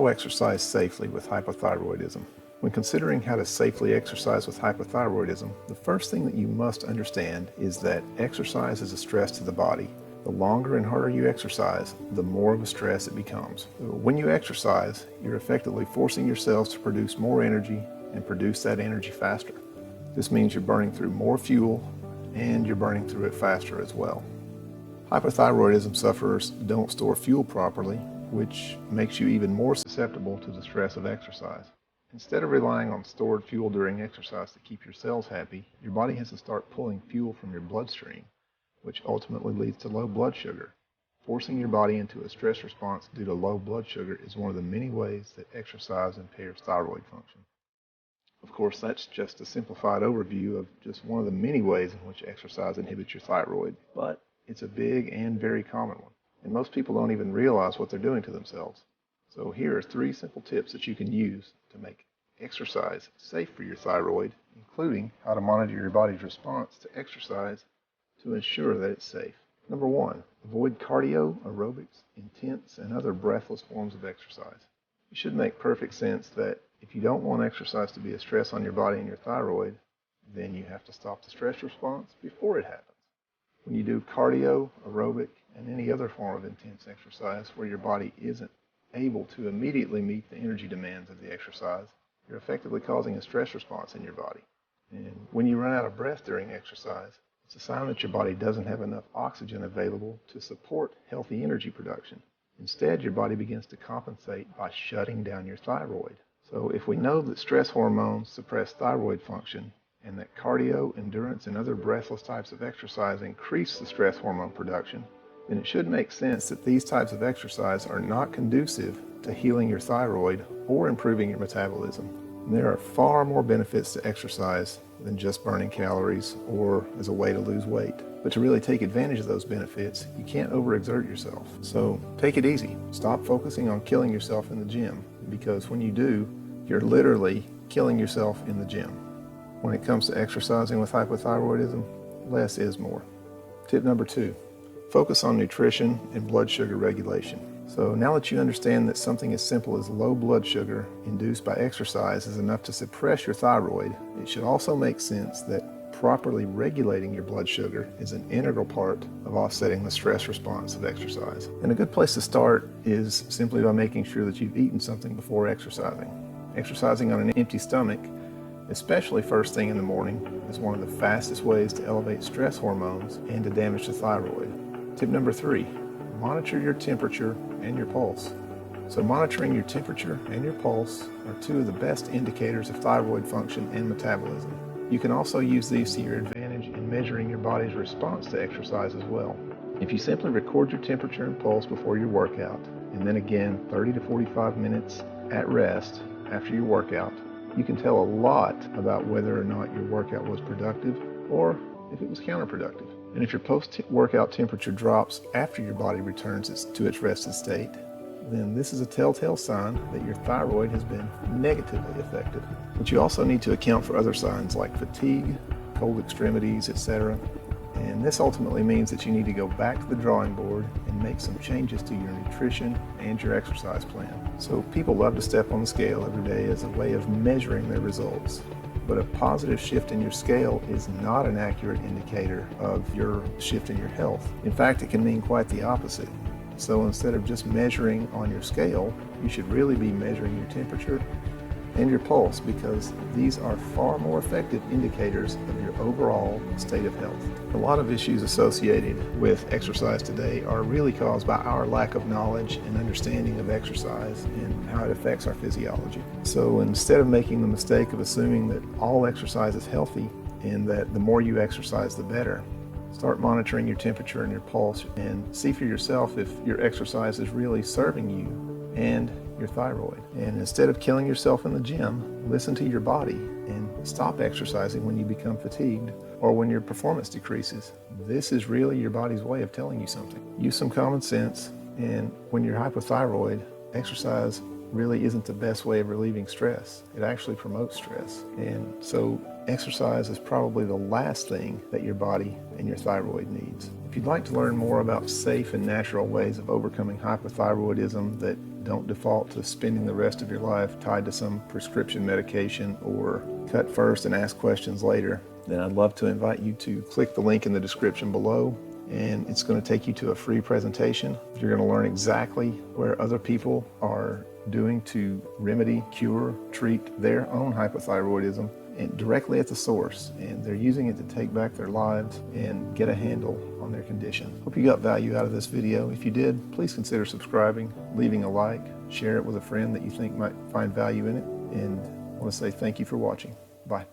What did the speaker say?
to exercise safely with hypothyroidism? When considering how to safely exercise with hypothyroidism, the first thing that you must understand is that exercise is a stress to the body. The longer and harder you exercise, the more of a stress it becomes. When you exercise, you're effectively forcing your cells to produce more energy and produce that energy faster. This means you're burning through more fuel and you're burning through it faster as well. Hypothyroidism sufferers don't store fuel properly, which makes you even more susceptible to the stress of exercise. Instead of relying on stored fuel during exercise to keep your cells happy, your body has to start pulling fuel from your bloodstream, which ultimately leads to low blood sugar. Forcing your body into a stress response due to low blood sugar is one of the many ways that exercise impairs thyroid function. Of course, that's just a simplified overview of just one of the many ways in which exercise inhibits your thyroid, but it's a big and very common one, and most people don't even realize what they're doing to themselves. So here are 3 simple tips that you can use to make exercise safe for your thyroid, including how to monitor your body's response to exercise to ensure that it's safe. Number 1, avoid cardio, aerobics, intense, and other breathless forms of exercise. It should make perfect sense that if you don't want exercise to be a stress on your body and your thyroid, then you have to stop the stress response before it happens. When you do cardio, aerobic, and any other form of intense exercise where your body isn't able to immediately meet the energy demands of the exercise, you're effectively causing a stress response in your body. And when you run out of breath during exercise, it's a sign that your body doesn't have enough oxygen available to support healthy energy production. Instead, your body begins to compensate by shutting down your thyroid. So if we know that stress hormones suppress thyroid function, and that cardio, endurance, and other breathless types of exercise increase the stress hormone production, then it should make sense that these types of exercise are not conducive to healing your thyroid or improving your metabolism. And there are far more benefits to exercise than just burning calories or as a way to lose weight. But to really take advantage of those benefits, you can't overexert yourself. So take it easy. Stop focusing on killing yourself in the gym, because when you do, you're literally killing yourself in the gym. When it comes to exercising with hypothyroidism, less is more. Tip number 2, focus on nutrition and blood sugar regulation. So now that you understand that something as simple as low blood sugar induced by exercise is enough to suppress your thyroid, it should also make sense that properly regulating your blood sugar is an integral part of offsetting the stress response of exercise. And a good place to start is simply by making sure that you've eaten something before exercising. Exercising on an empty stomach, especially first thing in the morning, is one of the fastest ways to elevate stress hormones and to damage the thyroid. Tip number 3, monitor your temperature and your pulse. So monitoring your temperature and your pulse are 2 of the best indicators of thyroid function and metabolism. You can also use these to your advantage in measuring your body's response to exercise as well. If you simply record your temperature and pulse before your workout, and then again 30 to 45 minutes at rest after your workout, you can tell a lot about whether or not your workout was productive or if it was counterproductive. And if your post-workout temperature drops after your body returns to its rested state, then this is a telltale sign that your thyroid has been negatively affected. But you also need to account for other signs like fatigue, cold extremities, etc. And this ultimately means that you need to go back to the drawing board and make some changes to your nutrition and your exercise plan. So people love to step on the scale every day as a way of measuring their results. But a positive shift in your scale is not an accurate indicator of your shift in your health. In fact, it can mean quite the opposite. So instead of just measuring on your scale, you should really be measuring your temperature and your pulse, because these are far more effective indicators of your overall state of health. A lot of issues associated with exercise today are really caused by our lack of knowledge and understanding of exercise and how it affects our physiology. So instead of making the mistake of assuming that all exercise is healthy and that the more you exercise, the better, start monitoring your temperature and your pulse and see for yourself if your exercise is really serving you and your thyroid. And instead of killing yourself in the gym, listen to your body and stop exercising when you become fatigued or when your performance decreases. This is really your body's way of telling you something. Use some common sense, and when you're hypothyroid, exercise really isn't the best way of relieving stress. It actually promotes stress. And so exercise is probably the last thing that your body and your thyroid needs. If you'd like to learn more about safe and natural ways of overcoming hypothyroidism that don't default to spending the rest of your life tied to some prescription medication or cut first and ask questions later, then I'd love to invite you to click the link in the description below, and it's going to take you to a free presentation. You're going to learn exactly where other people are doing to remedy, cure, treat their own hypothyroidism, and directly at the source, and they're using it to take back their lives and get a handle on their condition. Hope you got value out of this video. If you did, please consider subscribing, leaving a like, share it with a friend that you think might find value in it, and I want to say thank you for watching. Bye.